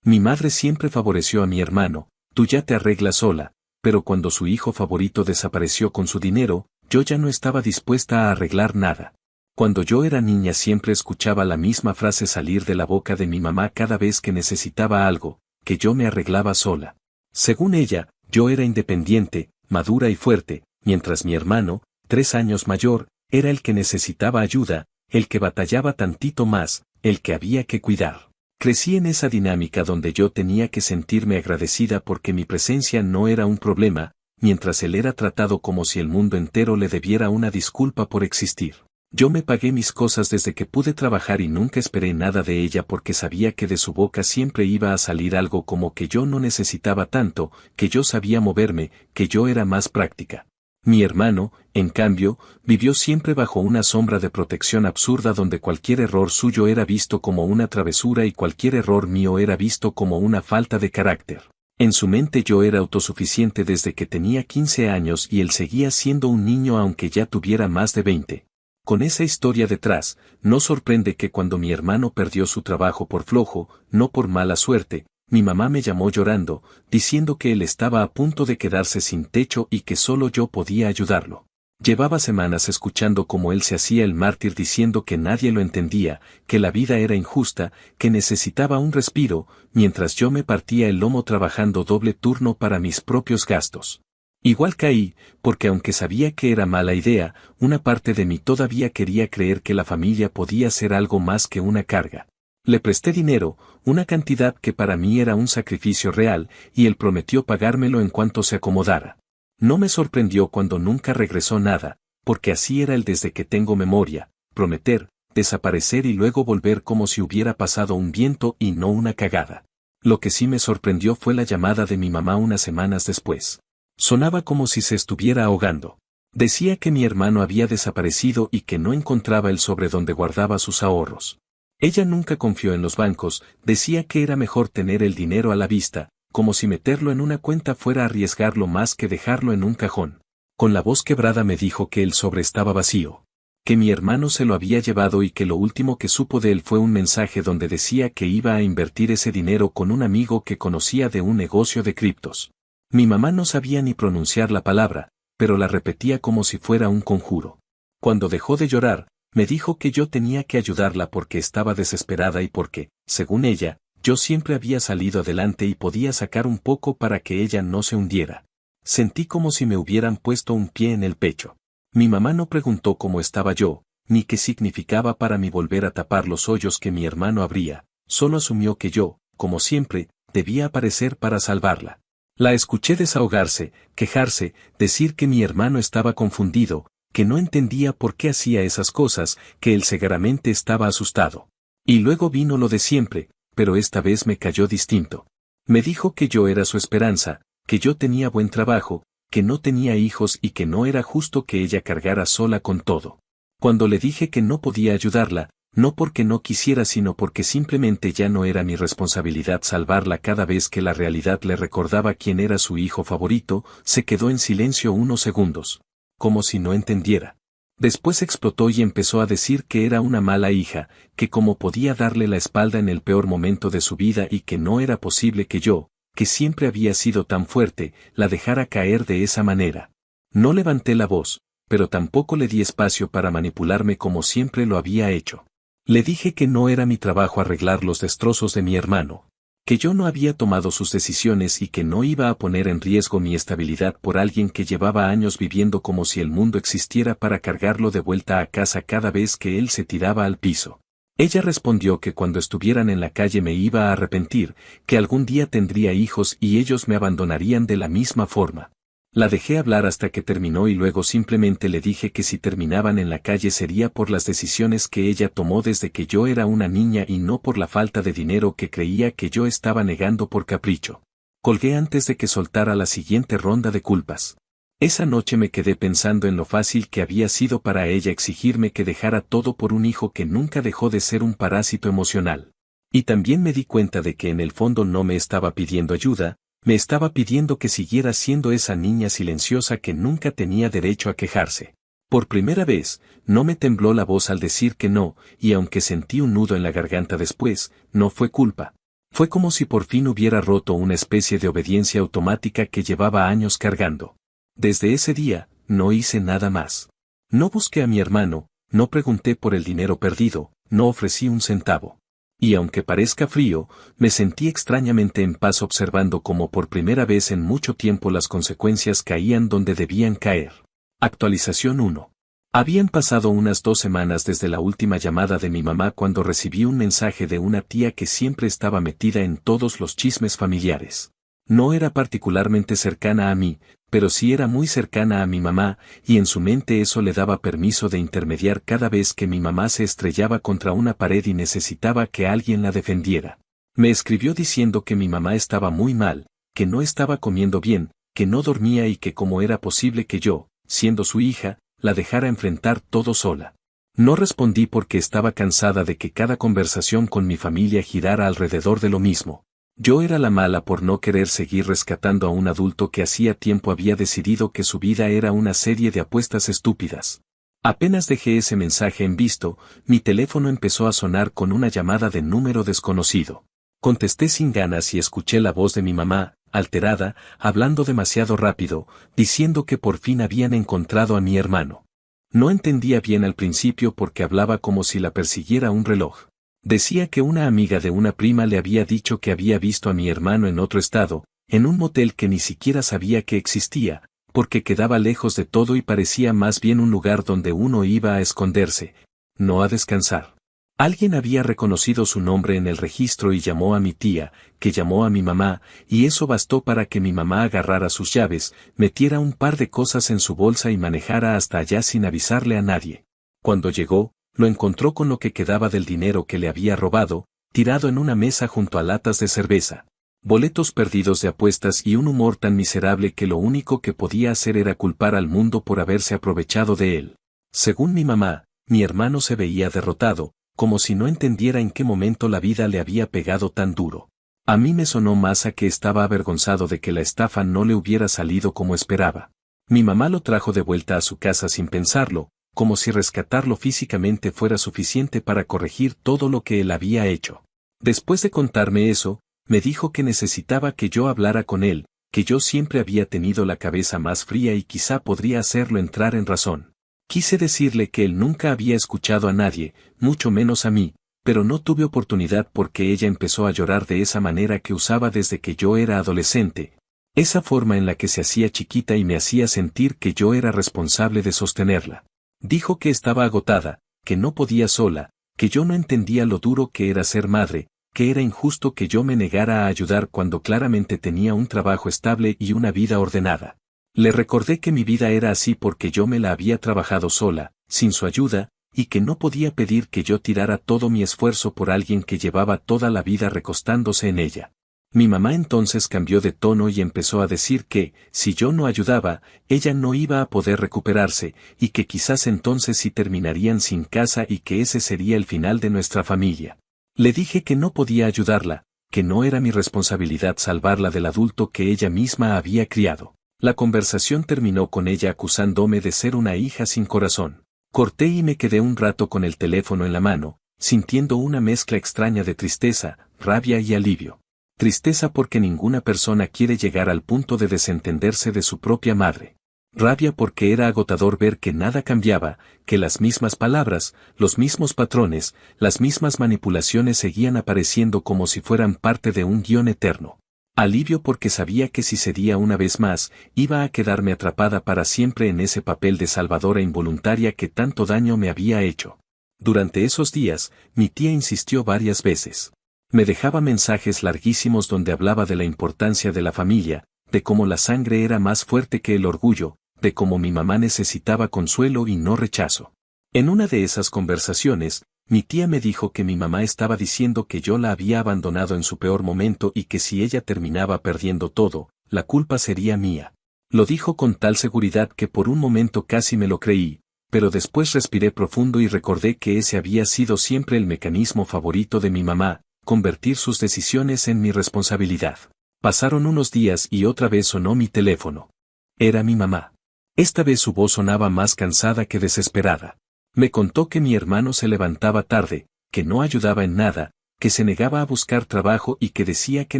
Mi madre siempre favoreció a mi hermano, tú ya te arreglas sola, pero cuando su hijo favorito desapareció con su dinero, yo ya no estaba dispuesta a arreglar nada. Cuando yo era niña siempre escuchaba la misma frase salir de la boca de mi mamá cada vez que necesitaba algo, que yo me arreglaba sola. Según ella, yo era independiente, madura y fuerte, mientras mi hermano, 3 años mayor, era el que necesitaba ayuda, el que batallaba tantito más, el que había que cuidar. Crecí en esa dinámica donde yo tenía que sentirme agradecida porque mi presencia no era un problema, mientras él era tratado como si el mundo entero le debiera una disculpa por existir. Yo me pagué mis cosas desde que pude trabajar y nunca esperé nada de ella porque sabía que de su boca siempre iba a salir algo como que yo no necesitaba tanto, que yo sabía moverme, que yo era más práctica. Mi hermano, en cambio, vivió siempre bajo una sombra de protección absurda donde cualquier error suyo era visto como una travesura y cualquier error mío era visto como una falta de carácter. En su mente yo era autosuficiente desde que tenía 15 años y él seguía siendo un niño aunque ya tuviera más de 20. Con esa historia detrás, no sorprende que cuando mi hermano perdió su trabajo por flojo, no por mala suerte, mi mamá me llamó llorando, diciendo que él estaba a punto de quedarse sin techo y que solo yo podía ayudarlo. Llevaba semanas escuchando cómo él se hacía el mártir diciendo que nadie lo entendía, que la vida era injusta, que necesitaba un respiro, mientras yo me partía el lomo trabajando doble turno para mis propios gastos. Igual caí, porque aunque sabía que era mala idea, una parte de mí todavía quería creer que la familia podía ser algo más que una carga. Le presté dinero, una cantidad que para mí era un sacrificio real, y él prometió pagármelo en cuanto se acomodara. No me sorprendió cuando nunca regresó nada, porque así era él desde que tengo memoria, prometer, desaparecer y luego volver como si hubiera pasado un viento y no una cagada. Lo que sí me sorprendió fue la llamada de mi mamá unas semanas después. Sonaba como si se estuviera ahogando. Decía que mi hermano había desaparecido y que no encontraba el sobre donde guardaba sus ahorros. Ella nunca confió en los bancos, decía que era mejor tener el dinero a la vista, como si meterlo en una cuenta fuera a arriesgarlo más que dejarlo en un cajón. Con la voz quebrada me dijo que el sobre estaba vacío, que mi hermano se lo había llevado y que lo último que supo de él fue un mensaje donde decía que iba a invertir ese dinero con un amigo que conocía de un negocio de criptos. Mi mamá no sabía ni pronunciar la palabra, pero la repetía como si fuera un conjuro. Cuando dejó de llorar, me dijo que yo tenía que ayudarla porque estaba desesperada y porque, según ella, yo siempre había salido adelante y podía sacar un poco para que ella no se hundiera. Sentí como si me hubieran puesto un pie en el pecho. Mi mamá no preguntó cómo estaba yo, ni qué significaba para mí volver a tapar los hoyos que mi hermano abría, solo asumió que yo, como siempre, debía aparecer para salvarla. La escuché desahogarse, quejarse, decir que mi hermano estaba confundido, que no entendía por qué hacía esas cosas, que él segaramente estaba asustado. Y luego vino lo de siempre, pero esta vez me cayó distinto. Me dijo que yo era su esperanza, que yo tenía buen trabajo, que no tenía hijos y que no era justo que ella cargara sola con todo. Cuando le dije que no podía ayudarla, no porque no quisiera sino porque simplemente ya no era mi responsabilidad salvarla cada vez que la realidad le recordaba quién era su hijo favorito, se quedó en silencio unos segundos, como si no entendiera. Después explotó y empezó a decir que era una mala hija, que cómo podía darle la espalda en el peor momento de su vida y que no era posible que yo, que siempre había sido tan fuerte, la dejara caer de esa manera. No levanté la voz, pero tampoco le di espacio para manipularme como siempre lo había hecho. Le dije que no era mi trabajo arreglar los destrozos de mi hermano, que yo no había tomado sus decisiones y que no iba a poner en riesgo mi estabilidad por alguien que llevaba años viviendo como si el mundo existiera para cargarlo de vuelta a casa cada vez que él se tiraba al piso. Ella respondió que cuando estuvieran en la calle me iba a arrepentir, que algún día tendría hijos y ellos me abandonarían de la misma forma. La dejé hablar hasta que terminó y luego simplemente le dije que si terminaban en la calle sería por las decisiones que ella tomó desde que yo era una niña y no por la falta de dinero que creía que yo estaba negando por capricho. Colgué antes de que soltara la siguiente ronda de culpas. Esa noche me quedé pensando en lo fácil que había sido para ella exigirme que dejara todo por un hijo que nunca dejó de ser un parásito emocional. Y también me di cuenta de que en el fondo no me estaba pidiendo ayuda, me estaba pidiendo que siguiera siendo esa niña silenciosa que nunca tenía derecho a quejarse. Por primera vez, no me tembló la voz al decir que no, y aunque sentí un nudo en la garganta después, no fue culpa. Fue como si por fin hubiera roto una especie de obediencia automática que llevaba años cargando. Desde ese día, no hice nada más. No busqué a mi hermano, no pregunté por el dinero perdido, no ofrecí un centavo. Y aunque parezca frío, me sentí extrañamente en paz observando cómo por primera vez en mucho tiempo las consecuencias caían donde debían caer. Actualización 1. Habían pasado unas 2 semanas desde la última llamada de mi mamá cuando recibí un mensaje de una tía que siempre estaba metida en todos los chismes familiares. No era particularmente cercana a mí, pero sí era muy cercana a mi mamá, y en su mente eso le daba permiso de intermediar cada vez que mi mamá se estrellaba contra una pared y necesitaba que alguien la defendiera. Me escribió diciendo que mi mamá estaba muy mal, que no estaba comiendo bien, que no dormía y que cómo era posible que yo, siendo su hija, la dejara enfrentar todo sola. No respondí porque estaba cansada de que cada conversación con mi familia girara alrededor de lo mismo. Yo era la mala por no querer seguir rescatando a un adulto que hacía tiempo había decidido que su vida era una serie de apuestas estúpidas. Apenas dejé ese mensaje en visto, mi teléfono empezó a sonar con una llamada de número desconocido. Contesté sin ganas y escuché la voz de mi mamá, alterada, hablando demasiado rápido, diciendo que por fin habían encontrado a mi hermano. No entendía bien al principio porque hablaba como si la persiguiera un reloj. Decía que una amiga de una prima le había dicho que había visto a mi hermano en otro estado, en un motel que ni siquiera sabía que existía, porque quedaba lejos de todo y parecía más bien un lugar donde uno iba a esconderse, no a descansar. Alguien había reconocido su nombre en el registro y llamó a mi tía, que llamó a mi mamá, y eso bastó para que mi mamá agarrara sus llaves, metiera un par de cosas en su bolsa y manejara hasta allá sin avisarle a nadie. Cuando llegó, lo encontró con lo que quedaba del dinero que le había robado, tirado en una mesa junto a latas de cerveza, boletos perdidos de apuestas y un humor tan miserable que lo único que podía hacer era culpar al mundo por haberse aprovechado de él. Según mi mamá, mi hermano se veía derrotado, como si no entendiera en qué momento la vida le había pegado tan duro. A mí me sonó más a que estaba avergonzado de que la estafa no le hubiera salido como esperaba. Mi mamá lo trajo de vuelta a su casa sin pensarlo, como si rescatarlo físicamente fuera suficiente para corregir todo lo que él había hecho. Después de contarme eso, me dijo que necesitaba que yo hablara con él, que yo siempre había tenido la cabeza más fría y quizá podría hacerlo entrar en razón. Quise decirle que él nunca había escuchado a nadie, mucho menos a mí, pero no tuve oportunidad porque ella empezó a llorar de esa manera que usaba desde que yo era adolescente, esa forma en la que se hacía chiquita y me hacía sentir que yo era responsable de sostenerla. Dijo que estaba agotada, que no podía sola, que yo no entendía lo duro que era ser madre, que era injusto que yo me negara a ayudar cuando claramente tenía un trabajo estable y una vida ordenada. Le recordé que mi vida era así porque yo me la había trabajado sola, sin su ayuda, y que no podía pedir que yo tirara todo mi esfuerzo por alguien que llevaba toda la vida recostándose en ella. Mi mamá entonces cambió de tono y empezó a decir que, si yo no ayudaba, ella no iba a poder recuperarse, y que quizás entonces sí terminarían sin casa y que ese sería el final de nuestra familia. Le dije que no podía ayudarla, que no era mi responsabilidad salvarla del adulto que ella misma había criado. La conversación terminó con ella acusándome de ser una hija sin corazón. Corté y me quedé un rato con el teléfono en la mano, sintiendo una mezcla extraña de tristeza, rabia y alivio. Tristeza porque ninguna persona quiere llegar al punto de desentenderse de su propia madre. Rabia porque era agotador ver que nada cambiaba, que las mismas palabras, los mismos patrones, las mismas manipulaciones seguían apareciendo como si fueran parte de un guión eterno. Alivio porque sabía que si cedía una vez más, iba a quedarme atrapada para siempre en ese papel de salvadora involuntaria que tanto daño me había hecho. Durante esos días, mi tía insistió varias veces. Me dejaba mensajes larguísimos donde hablaba de la importancia de la familia, de cómo la sangre era más fuerte que el orgullo, de cómo mi mamá necesitaba consuelo y no rechazo. En una de esas conversaciones, mi tía me dijo que mi mamá estaba diciendo que yo la había abandonado en su peor momento y que si ella terminaba perdiendo todo, la culpa sería mía. Lo dijo con tal seguridad que por un momento casi me lo creí, pero después respiré profundo y recordé que ese había sido siempre el mecanismo favorito de mi mamá, convertir sus decisiones en mi responsabilidad. Pasaron unos días y otra vez sonó mi teléfono. Era mi mamá. Esta vez su voz sonaba más cansada que desesperada. Me contó que mi hermano se levantaba tarde, que no ayudaba en nada, que se negaba a buscar trabajo y que decía que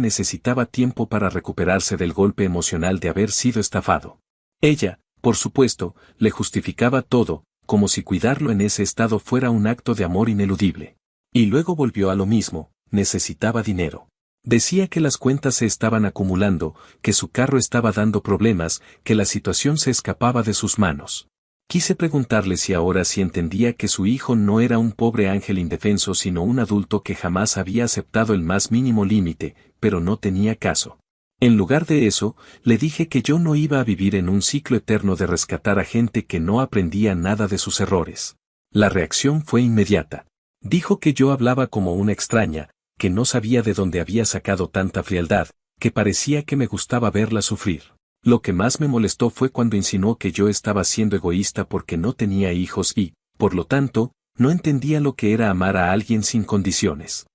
necesitaba tiempo para recuperarse del golpe emocional de haber sido estafado. Ella, por supuesto, le justificaba todo, como si cuidarlo en ese estado fuera un acto de amor ineludible. Y luego volvió a lo mismo, necesitaba dinero. Decía que las cuentas se estaban acumulando, que su carro estaba dando problemas, que la situación se escapaba de sus manos. Quise preguntarle si ahora sí entendía que su hijo no era un pobre ángel indefenso sino un adulto que jamás había aceptado el más mínimo límite, pero no tenía caso. En lugar de eso, le dije que yo no iba a vivir en un ciclo eterno de rescatar a gente que no aprendía nada de sus errores. La reacción fue inmediata. Dijo que yo hablaba como una extraña, que no sabía de dónde había sacado tanta frialdad, que parecía que me gustaba verla sufrir. Lo que más me molestó fue cuando insinuó que yo estaba siendo egoísta porque no tenía hijos y, por lo tanto, no entendía lo que era amar a alguien sin condiciones.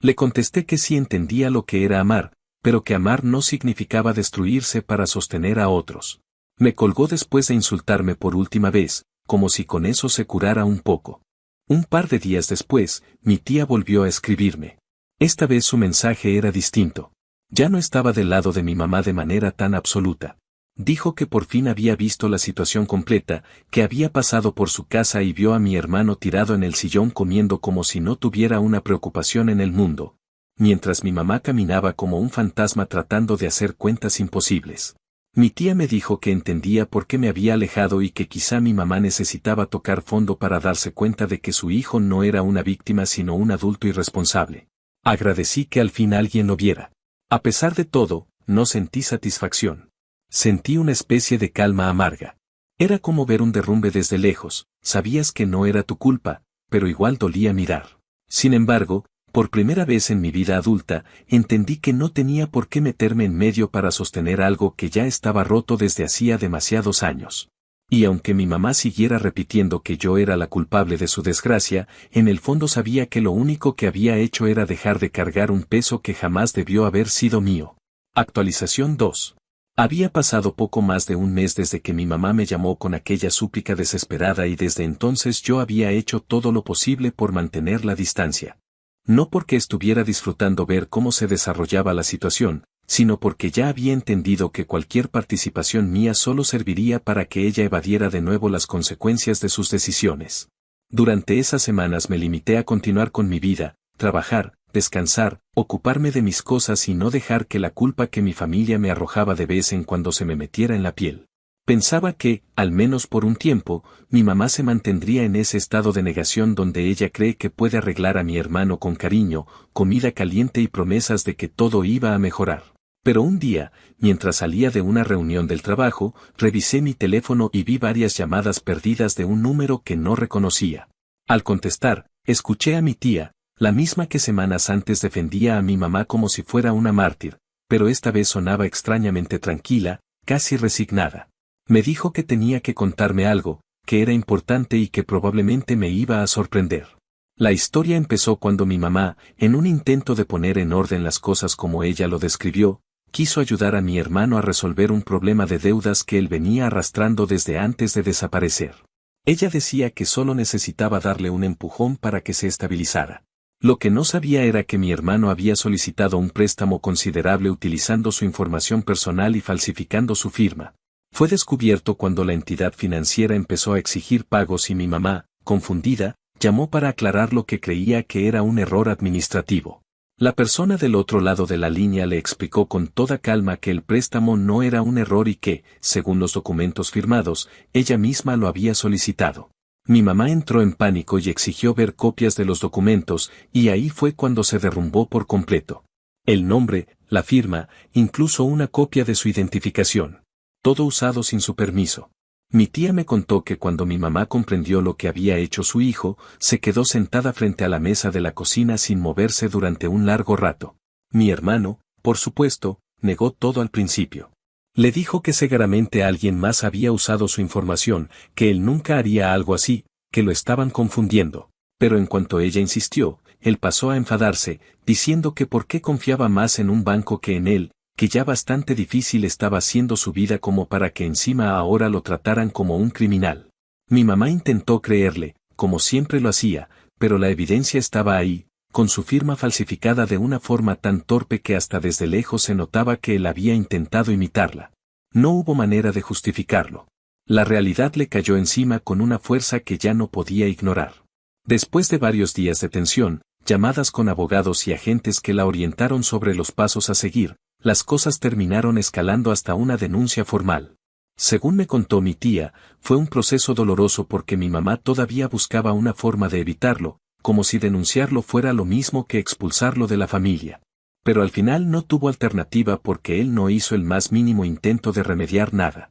Le contesté que sí entendía lo que era amar, pero que amar no significaba destruirse para sostener a otros. Me colgó después de insultarme por última vez, como si con eso se curara un poco. Un par de días después, mi tía volvió a escribirme. Esta vez su mensaje era distinto. Ya no estaba del lado de mi mamá de manera tan absoluta. Dijo que por fin había visto la situación completa, que había pasado por su casa y vio a mi hermano tirado en el sillón comiendo como si no tuviera una preocupación en el mundo, mientras mi mamá caminaba como un fantasma tratando de hacer cuentas imposibles. Mi tía me dijo que entendía por qué me había alejado y que quizá mi mamá necesitaba tocar fondo para darse cuenta de que su hijo no era una víctima sino un adulto irresponsable. Agradecí que al fin alguien lo viera. A pesar de todo, no sentí satisfacción. Sentí una especie de calma amarga. Era como ver un derrumbe desde lejos, sabías que no era tu culpa, pero igual dolía mirar. Sin embargo, por primera vez en mi vida adulta, entendí que no tenía por qué meterme en medio para sostener algo que ya estaba roto desde hacía demasiados años. Y aunque mi mamá siguiera repitiendo que yo era la culpable de su desgracia, en el fondo sabía que lo único que había hecho era dejar de cargar un peso que jamás debió haber sido mío. Actualización 2. Había pasado poco más de un mes desde que mi mamá me llamó con aquella súplica desesperada y desde entonces yo había hecho todo lo posible por mantener la distancia. No porque estuviera disfrutando ver cómo se desarrollaba la situación, sino porque ya había entendido que cualquier participación mía solo serviría para que ella evadiera de nuevo las consecuencias de sus decisiones. Durante esas semanas me limité a continuar con mi vida, trabajar, descansar, ocuparme de mis cosas y no dejar que la culpa que mi familia me arrojaba de vez en cuando se me metiera en la piel. Pensaba que, al menos por un tiempo, mi mamá se mantendría en ese estado de negación donde ella cree que puede arreglar a mi hermano con cariño, comida caliente y promesas de que todo iba a mejorar. Pero un día, mientras salía de una reunión del trabajo, revisé mi teléfono y vi varias llamadas perdidas de un número que no reconocía. Al contestar, escuché a mi tía, la misma que semanas antes defendía a mi mamá como si fuera una mártir, pero esta vez sonaba extrañamente tranquila, casi resignada. Me dijo que tenía que contarme algo, que era importante y que probablemente me iba a sorprender. La historia empezó cuando mi mamá, en un intento de poner en orden las cosas como ella lo describió, quiso ayudar a mi hermano a resolver un problema de deudas que él venía arrastrando desde antes de desaparecer. Ella decía que solo necesitaba darle un empujón para que se estabilizara. Lo que no sabía era que mi hermano había solicitado un préstamo considerable utilizando su información personal y falsificando su firma. Fue descubierto cuando la entidad financiera empezó a exigir pagos y mi mamá, confundida, llamó para aclarar lo que creía que era un error administrativo. La persona del otro lado de la línea le explicó con toda calma que el préstamo no era un error y que, según los documentos firmados, ella misma lo había solicitado. Mi mamá entró en pánico y exigió ver copias de los documentos, y ahí fue cuando se derrumbó por completo. El nombre, la firma, incluso una copia de su identificación. Todo usado sin su permiso. Mi tía me contó que cuando mi mamá comprendió lo que había hecho su hijo, se quedó sentada frente a la mesa de la cocina sin moverse durante un largo rato. Mi hermano, por supuesto, negó todo al principio. Le dijo que seguramente alguien más había usado su información, que él nunca haría algo así, que lo estaban confundiendo. Pero en cuanto ella insistió, él pasó a enfadarse, diciendo que por qué confiaba más en un banco que en él, que ya bastante difícil estaba haciendo su vida como para que encima ahora lo trataran como un criminal. Mi mamá intentó creerle, como siempre lo hacía, pero la evidencia estaba ahí, con su firma falsificada de una forma tan torpe que hasta desde lejos se notaba que él había intentado imitarla. No hubo manera de justificarlo. La realidad le cayó encima con una fuerza que ya no podía ignorar. Después de varios días de tensión, llamadas con abogados y agentes que la orientaron sobre los pasos a seguir, las cosas terminaron escalando hasta una denuncia formal. Según me contó mi tía, fue un proceso doloroso porque mi mamá todavía buscaba una forma de evitarlo, como si denunciarlo fuera lo mismo que expulsarlo de la familia. Pero al final no tuvo alternativa porque él no hizo el más mínimo intento de remediar nada.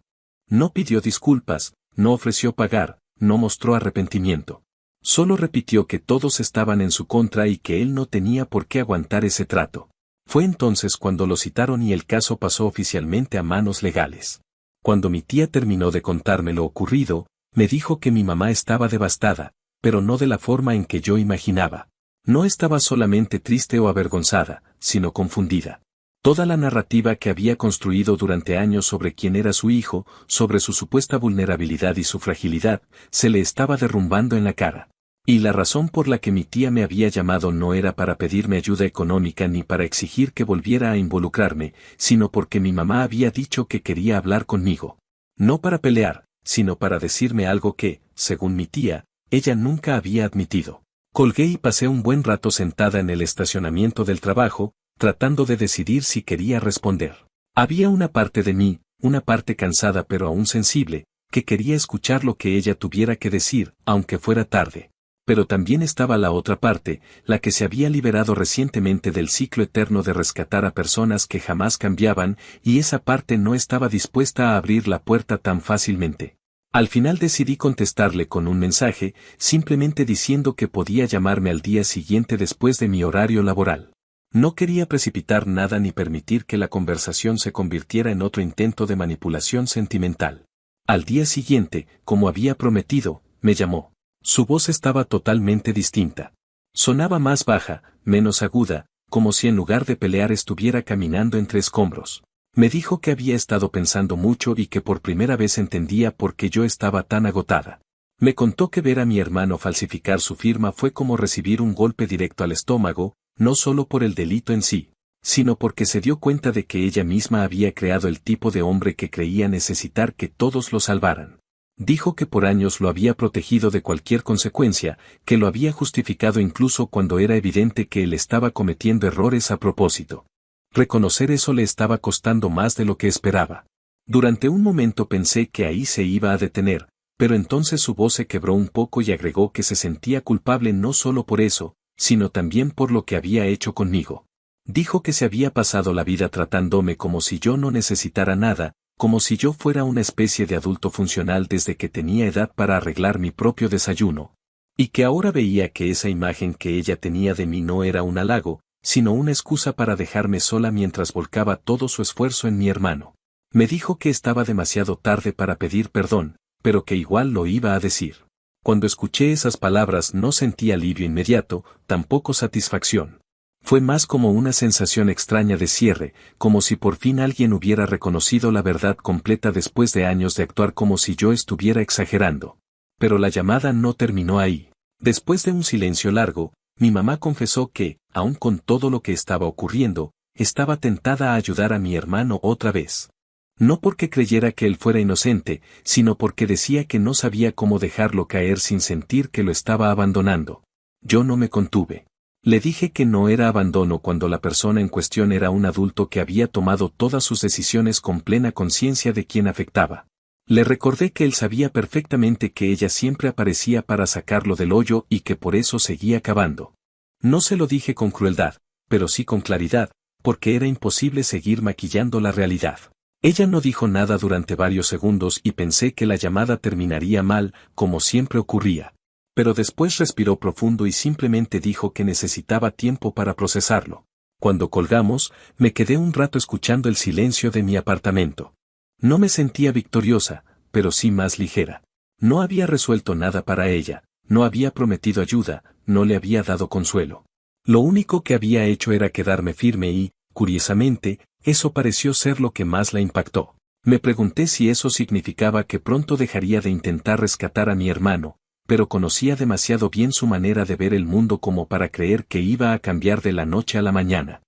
No pidió disculpas, no ofreció pagar, no mostró arrepentimiento. Solo repitió que todos estaban en su contra y que él no tenía por qué aguantar ese trato. Fue entonces cuando lo citaron y el caso pasó oficialmente a manos legales. Cuando mi tía terminó de contarme lo ocurrido, me dijo que mi mamá estaba devastada, pero no de la forma en que yo imaginaba. No estaba solamente triste o avergonzada, sino confundida. Toda la narrativa que había construido durante años sobre quién era su hijo, sobre su supuesta vulnerabilidad y su fragilidad, se le estaba derrumbando en la cara. Y la razón por la que mi tía me había llamado no era para pedirme ayuda económica ni para exigir que volviera a involucrarme, sino porque mi mamá había dicho que quería hablar conmigo. No para pelear, sino para decirme algo que, según mi tía, ella nunca había admitido. Colgué y pasé un buen rato sentada en el estacionamiento del trabajo, tratando de decidir si quería responder. Había una parte de mí, una parte cansada pero aún sensible, que quería escuchar lo que ella tuviera que decir, aunque fuera tarde. Pero también estaba la otra parte, la que se había liberado recientemente del ciclo eterno de rescatar a personas que jamás cambiaban, y esa parte no estaba dispuesta a abrir la puerta tan fácilmente. Al final decidí contestarle con un mensaje, simplemente diciendo que podía llamarme al día siguiente después de mi horario laboral. No quería precipitar nada ni permitir que la conversación se convirtiera en otro intento de manipulación sentimental. Al día siguiente, como había prometido, me llamó. Su voz estaba totalmente distinta. Sonaba más baja, menos aguda, como si en lugar de pelear estuviera caminando entre escombros. Me dijo que había estado pensando mucho y que por primera vez entendía por qué yo estaba tan agotada. Me contó que ver a mi hermano falsificar su firma fue como recibir un golpe directo al estómago, no solo por el delito en sí, sino porque se dio cuenta de que ella misma había creado el tipo de hombre que creía necesitar que todos lo salvaran. Dijo que por años lo había protegido de cualquier consecuencia, que lo había justificado incluso cuando era evidente que él estaba cometiendo errores a propósito. Reconocer eso le estaba costando más de lo que esperaba. Durante un momento pensé que ahí se iba a detener, pero entonces su voz se quebró un poco y agregó que se sentía culpable no solo por eso, sino también por lo que había hecho conmigo. Dijo que se había pasado la vida tratándome como si yo no necesitara nada, como si yo fuera una especie de adulto funcional desde que tenía edad para arreglar mi propio desayuno. Y que ahora veía que esa imagen que ella tenía de mí no era un halago, sino una excusa para dejarme sola mientras volcaba todo su esfuerzo en mi hermano. Me dijo que estaba demasiado tarde para pedir perdón, pero que igual lo iba a decir. Cuando escuché esas palabras no sentí alivio inmediato, tampoco satisfacción. Fue más como una sensación extraña de cierre, como si por fin alguien hubiera reconocido la verdad completa después de años de actuar como si yo estuviera exagerando. Pero la llamada no terminó ahí. Después de un silencio largo, mi mamá confesó que, aun con todo lo que estaba ocurriendo, estaba tentada a ayudar a mi hermano otra vez. No porque creyera que él fuera inocente, sino porque decía que no sabía cómo dejarlo caer sin sentir que lo estaba abandonando. Yo no me contuve. Le dije que no era abandono cuando la persona en cuestión era un adulto que había tomado todas sus decisiones con plena conciencia de quién afectaba. Le recordé que él sabía perfectamente que ella siempre aparecía para sacarlo del hoyo y que por eso seguía cavando. No se lo dije con crueldad, pero sí con claridad, porque era imposible seguir maquillando la realidad. Ella no dijo nada durante varios segundos y pensé que la llamada terminaría mal, como siempre ocurría. Pero después respiró profundo y simplemente dijo que necesitaba tiempo para procesarlo. Cuando colgamos, me quedé un rato escuchando el silencio de mi apartamento. No me sentía victoriosa, pero sí más ligera. No había resuelto nada para ella, no había prometido ayuda, no le había dado consuelo. Lo único que había hecho era quedarme firme y, curiosamente, eso pareció ser lo que más la impactó. Me pregunté si eso significaba que pronto dejaría de intentar rescatar a mi hermano, pero conocía demasiado bien su manera de ver el mundo como para creer que iba a cambiar de la noche a la mañana.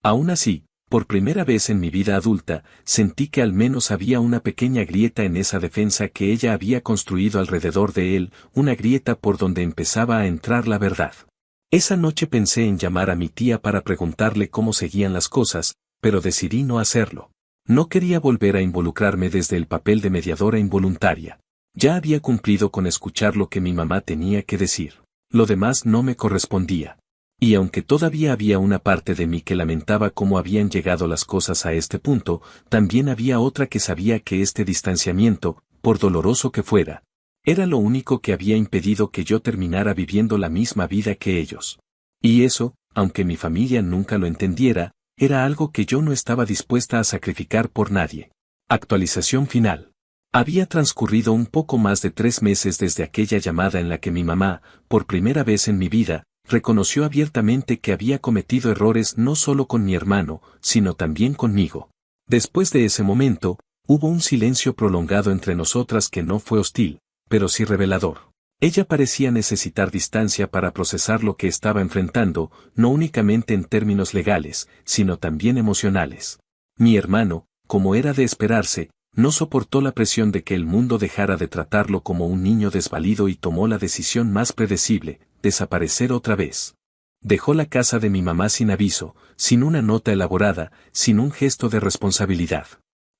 Aún así, por primera vez en mi vida adulta, sentí que al menos había una pequeña grieta en esa defensa que ella había construido alrededor de él, una grieta por donde empezaba a entrar la verdad. Esa noche pensé en llamar a mi tía para preguntarle cómo seguían las cosas, pero decidí no hacerlo. No quería volver a involucrarme desde el papel de mediadora involuntaria. Ya había cumplido con escuchar lo que mi mamá tenía que decir. Lo demás no me correspondía. Y aunque todavía había una parte de mí que lamentaba cómo habían llegado las cosas a este punto, también había otra que sabía que este distanciamiento, por doloroso que fuera, era lo único que había impedido que yo terminara viviendo la misma vida que ellos. Y eso, aunque mi familia nunca lo entendiera, era algo que yo no estaba dispuesta a sacrificar por nadie. Actualización final. Había transcurrido un poco más de 3 meses desde aquella llamada en la que mi mamá, por primera vez en mi vida, reconoció abiertamente que había cometido errores no solo con mi hermano, sino también conmigo. Después de ese momento, hubo un silencio prolongado entre nosotras que no fue hostil, pero sí revelador. Ella parecía necesitar distancia para procesar lo que estaba enfrentando, no únicamente en términos legales, sino también emocionales. Mi hermano, como era de esperarse, no soportó la presión de que el mundo dejara de tratarlo como un niño desvalido y tomó la decisión más predecible, desaparecer otra vez. Dejó la casa de mi mamá sin aviso, sin una nota elaborada, sin un gesto de responsabilidad.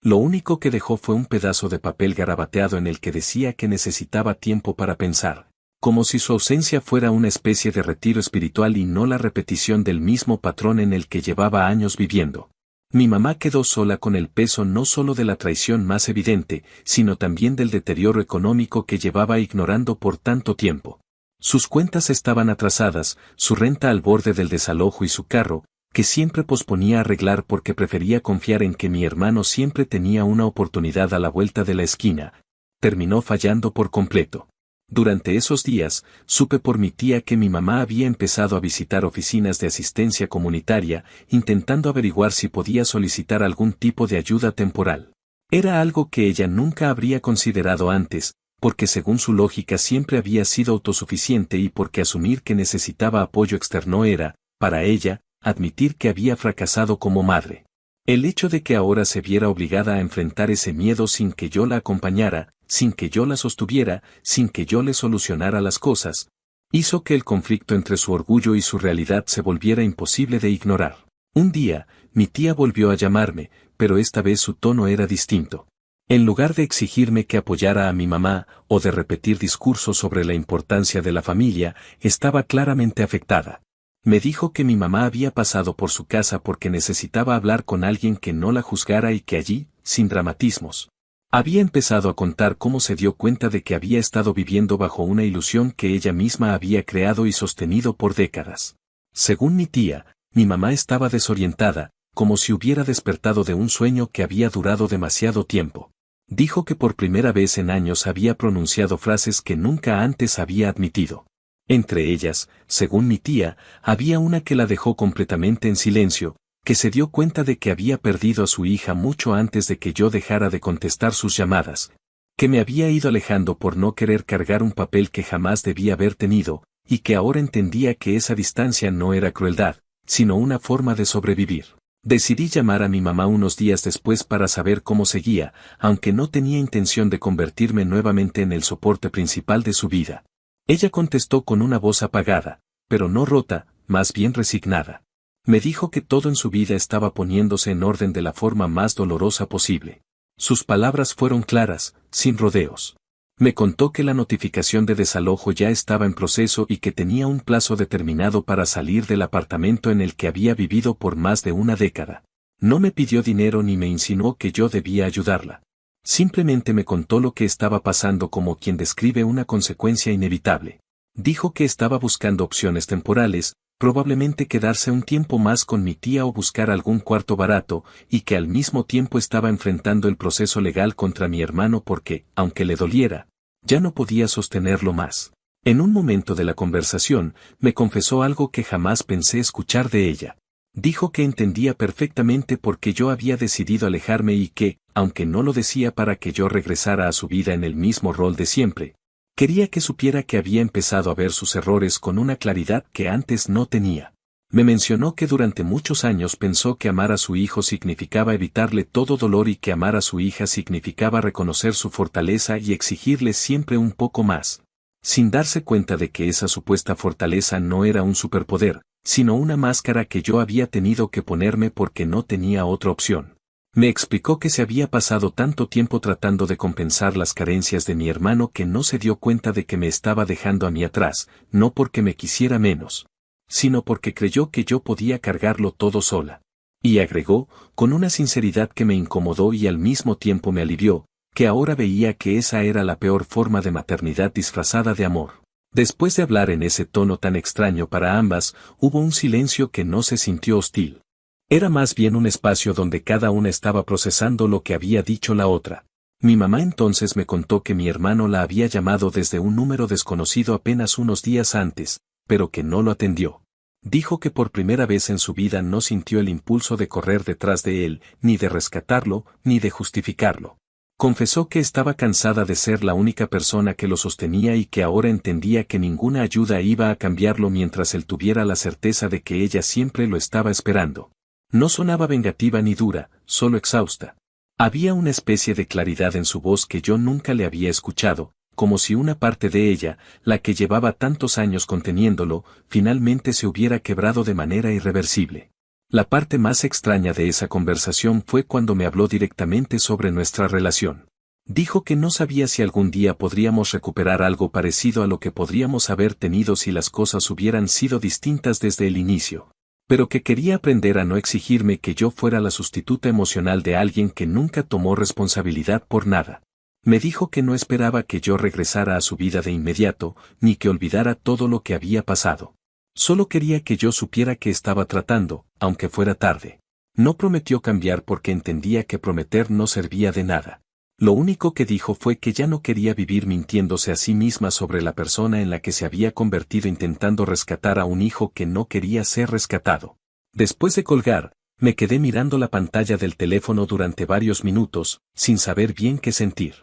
Lo único que dejó fue un pedazo de papel garabateado en el que decía que necesitaba tiempo para pensar, como si su ausencia fuera una especie de retiro espiritual y no la repetición del mismo patrón en el que llevaba años viviendo. Mi mamá quedó sola con el peso no solo de la traición más evidente, sino también del deterioro económico que llevaba ignorando por tanto tiempo. Sus cuentas estaban atrasadas, su renta al borde del desalojo y su carro, que siempre posponía arreglar porque prefería confiar en que mi hermano siempre tenía una oportunidad a la vuelta de la esquina, terminó fallando por completo. Durante esos días, supe por mi tía que mi mamá había empezado a visitar oficinas de asistencia comunitaria, intentando averiguar si podía solicitar algún tipo de ayuda temporal. Era algo que ella nunca habría considerado antes, porque según su lógica siempre había sido autosuficiente y porque asumir que necesitaba apoyo externo era, para ella, admitir que había fracasado como madre. El hecho de que ahora se viera obligada a enfrentar ese miedo sin que yo la acompañara, sin que yo la sostuviera, sin que yo le solucionara las cosas, hizo que el conflicto entre su orgullo y su realidad se volviera imposible de ignorar. Un día, mi tía volvió a llamarme, pero esta vez su tono era distinto. En lugar de exigirme que apoyara a mi mamá, o de repetir discursos sobre la importancia de la familia, estaba claramente afectada. Me dijo que mi mamá había pasado por su casa porque necesitaba hablar con alguien que no la juzgara y que allí, sin dramatismos, había empezado a contar cómo se dio cuenta de que había estado viviendo bajo una ilusión que ella misma había creado y sostenido por décadas. Según mi tía, mi mamá estaba desorientada, como si hubiera despertado de un sueño que había durado demasiado tiempo. Dijo que por primera vez en años había pronunciado frases que nunca antes había admitido. Entre ellas, según mi tía, había una que la dejó completamente en silencio, que se dio cuenta de que había perdido a su hija mucho antes de que yo dejara de contestar sus llamadas, que me había ido alejando por no querer cargar un papel que jamás debía haber tenido, y que ahora entendía que esa distancia no era crueldad, sino una forma de sobrevivir. Decidí llamar a mi mamá unos días después para saber cómo seguía, aunque no tenía intención de convertirme nuevamente en el soporte principal de su vida. Ella contestó con una voz apagada, pero no rota, más bien resignada. Me dijo que todo en su vida estaba poniéndose en orden de la forma más dolorosa posible. Sus palabras fueron claras, sin rodeos. Me contó que la notificación de desalojo ya estaba en proceso y que tenía un plazo determinado para salir del apartamento en el que había vivido por más de una década. No me pidió dinero ni me insinuó que yo debía ayudarla. Simplemente me contó lo que estaba pasando como quien describe una consecuencia inevitable. Dijo que estaba buscando opciones temporales, probablemente quedarse un tiempo más con mi tía o buscar algún cuarto barato, y que al mismo tiempo estaba enfrentando el proceso legal contra mi hermano porque, aunque le doliera, ya no podía sostenerlo más. En un momento de la conversación, me confesó algo que jamás pensé escuchar de ella. Dijo que entendía perfectamente por qué yo había decidido alejarme y que, aunque no lo decía para que yo regresara a su vida en el mismo rol de siempre, Quería que supiera que había empezado a ver sus errores con una claridad que antes no tenía. Me mencionó que durante muchos años pensó que amar a su hijo significaba evitarle todo dolor y que amar a su hija significaba reconocer su fortaleza y exigirle siempre un poco más. Sin darse cuenta de que esa supuesta fortaleza no era un superpoder, sino una máscara que yo había tenido que ponerme porque no tenía otra opción. Me explicó que se había pasado tanto tiempo tratando de compensar las carencias de mi hermano que no se dio cuenta de que me estaba dejando a mí atrás, no porque me quisiera menos, sino porque creyó que yo podía cargarlo todo sola. Y agregó, con una sinceridad que me incomodó y al mismo tiempo me alivió, que ahora veía que esa era la peor forma de maternidad disfrazada de amor. Después de hablar en ese tono tan extraño para ambas, hubo un silencio que no se sintió hostil. Era más bien un espacio donde cada una estaba procesando lo que había dicho la otra. Mi mamá entonces me contó que mi hermano la había llamado desde un número desconocido apenas unos días antes, pero que no lo atendió. Dijo que por primera vez en su vida no sintió el impulso de correr detrás de él, ni de rescatarlo, ni de justificarlo. Confesó que estaba cansada de ser la única persona que lo sostenía y que ahora entendía que ninguna ayuda iba a cambiarlo mientras él tuviera la certeza de que ella siempre lo estaba esperando. No sonaba vengativa ni dura, solo exhausta. Había una especie de claridad en su voz que yo nunca le había escuchado, como si una parte de ella, la que llevaba tantos años conteniéndolo, finalmente se hubiera quebrado de manera irreversible. La parte más extraña de esa conversación fue cuando me habló directamente sobre nuestra relación. Dijo que no sabía si algún día podríamos recuperar algo parecido a lo que podríamos haber tenido si las cosas hubieran sido distintas desde el inicio, pero que quería aprender a no exigirme que yo fuera la sustituta emocional de alguien que nunca tomó responsabilidad por nada. Me dijo que no esperaba que yo regresara a su vida de inmediato, ni que olvidara todo lo que había pasado. Solo quería que yo supiera que estaba tratando, aunque fuera tarde. No prometió cambiar porque entendía que prometer no servía de nada. Lo único que dijo fue que ya no quería vivir mintiéndose a sí misma sobre la persona en la que se había convertido intentando rescatar a un hijo que no quería ser rescatado. Después de colgar, me quedé mirando la pantalla del teléfono durante varios minutos, sin saber bien qué sentir.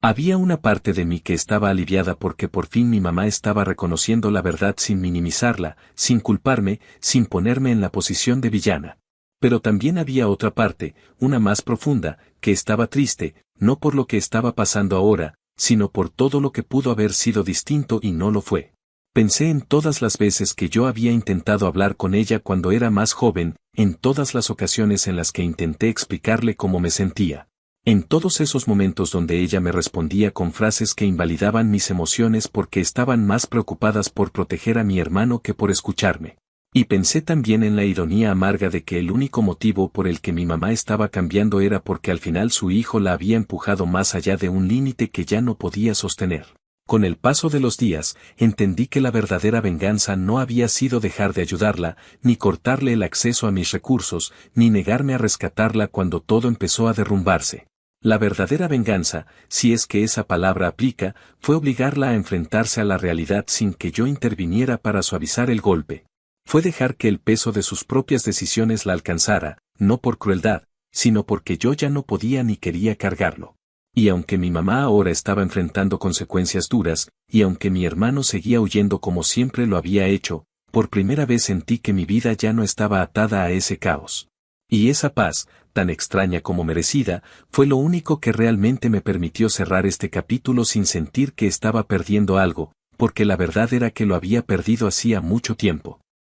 Había una parte de mí que estaba aliviada porque por fin mi mamá estaba reconociendo la verdad sin minimizarla, sin culparme, sin ponerme en la posición de villana. Pero también había otra parte, una más profunda, que estaba triste, no por lo que estaba pasando ahora, sino por todo lo que pudo haber sido distinto y no lo fue. Pensé en todas las veces que yo había intentado hablar con ella cuando era más joven, en todas las ocasiones en las que intenté explicarle cómo me sentía. En todos esos momentos donde ella me respondía con frases que invalidaban mis emociones porque estaban más preocupadas por proteger a mi hermano que por escucharme. Y pensé también en la ironía amarga de que el único motivo por el que mi mamá estaba cambiando era porque al final su hijo la había empujado más allá de un límite que ya no podía sostener. Con el paso de los días, entendí que la verdadera venganza no había sido dejar de ayudarla, ni cortarle el acceso a mis recursos, ni negarme a rescatarla cuando todo empezó a derrumbarse. La verdadera venganza, si es que esa palabra aplica, fue obligarla a enfrentarse a la realidad sin que yo interviniera para suavizar el golpe. Fue dejar que el peso de sus propias decisiones la alcanzara, no por crueldad, sino porque yo ya no podía ni quería cargarlo. Y aunque mi mamá ahora estaba enfrentando consecuencias duras, y aunque mi hermano seguía huyendo como siempre lo había hecho, por primera vez sentí que mi vida ya no estaba atada a ese caos. Y esa paz, tan extraña como merecida, fue lo único que realmente me permitió cerrar este capítulo sin sentir que estaba perdiendo algo, porque la verdad era que lo había perdido hacía mucho tiempo.